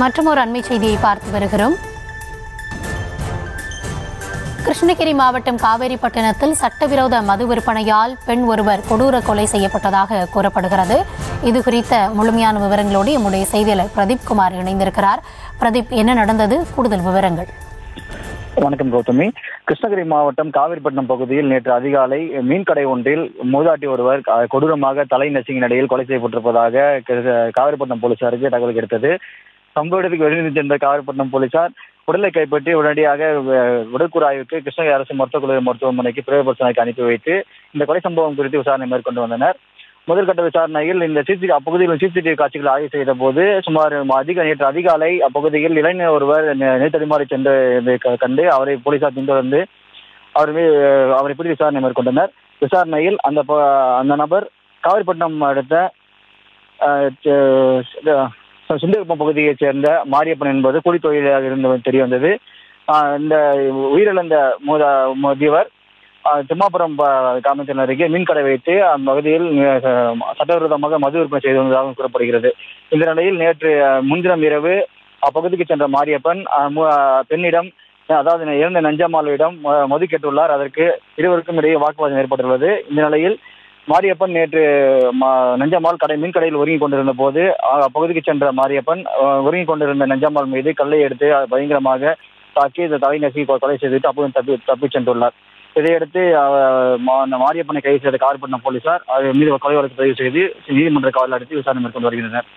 மற்றும் ஒரு அண்மை செய்தியை பார்த்து வருகிறோம். கிருஷ்ணகிரி மாவட்டம் காவேரிப்பட்டினத்தில் சட்டவிரோத மது விற்பனையால் பெண் ஒருவர் கொடூர கொலை செய்யப்பட்டதாக கூறப்படுகிறது. இது குறித்த முழுமையான விவரங்களோடு நம்முடைய செய்தியாளர் பிரதீப் குமார் இணைந்திருக்கிறார். பிரதீப், என்ன நடந்தது? கூடுதல் விவரங்கள். வணக்கம் கௌதமி. கிருஷ்ணகிரி மாவட்டம் காவிரிப்பட்டினம் பகுதியில் நேற்று அதிகாலை மீன்கடை ஒன்றில் மூதாட்டி ஒருவர் கொடூரமாக தலை நசுங்கி நிலையில் கொலை செய்யப்பட்டிருப்பதாக காவிரிப்பட்டினம் போலீசாருக்கு தகவல் கிடைத்தது. சம்பவ இடத்துக்கு வெளியில் சென்ற காவிரிப்பட்டினம் போலீசார் உடலை கைப்பற்றி உடனடியாக உடற்கூறு ஆய்வுக்கு கிருஷ்ணகிரி அரசு மருத்துவக் கல்லூரி மருத்துவமனைக்கு பிரேத பரிசோதனைக்கு அனுப்பி வைத்து இந்த கொலை சம்பவம் குறித்து விசாரணை மேற்கொண்டு வந்தனர். முதற்கட்ட விசாரணையில் இந்த அப்பகுதியில் சிசிடிவி காட்சிகளை ஆய்வு செய்த போது நேற்று அதிகாலை அப்பகுதியில் இளைஞர் ஒருவர் நிலைத்தடுமாறி சென்று கண்டு அவரை போலீசார் பின்தொடர்ந்து அவரை பிடித்து விசாரணை மேற்கொண்டனர். விசாரணையில் அந்த நபர் காவிரிப்பட்டினம் அடுத்த சுந்தரகுப்பம் பகுதியைச் சேர்ந்த மாரியப்பன் என்பது கூலி தொழிலாக இருந்தவர் தெரிய வந்தது. இந்த உயிரிழந்த முதியவர் திம்மாபுரம் கிராமத்தின் அருகே மீன்கடை வைத்து அந்த பகுதியில் சட்டவிரோதமாக மது விற்பனை செய்து வந்ததாக கூறப்படுகிறது. இந்த நிலையில் நேற்று முன்தினம் இரவு அப்பகுதிக்கு சென்ற மாரியப்பன் பெண்ணிடம், அதாவது இறந்த நஞ்சம்மாளிடம் மது கேட்டுள்ளார். அதற்கு இருவருக்கும் இடையே வாக்குவாதம் ஏற்பட்டுள்ளது. இந்த நிலையில் மாரியப்பன் நேற்று நஞ்சம்மாள் மீன்கடையில் ஒருங்கி கொண்டிருந்த போது அப்பகுதிக்கு சென்ற மாரியப்பன் ஒருங்கி கொண்டிருந்த நஞ்சம்மாள் மீது கல்லை எடுத்து பயங்கரமாக தாக்கி தலை நசுக்கி கொலை செய்துவிட்டு அப்போது தப்பிச் சென்றுள்ளார். இதையடுத்து மாரியப்பனை கைது செய்த காவிரிப்பட்டினம் போலீசார் மீது கொலை வழக்கு பதிவு செய்து நீதிமன்ற காவலில் அடைத்து விசாரணை மேற்கொண்டு வருகின்றனர்.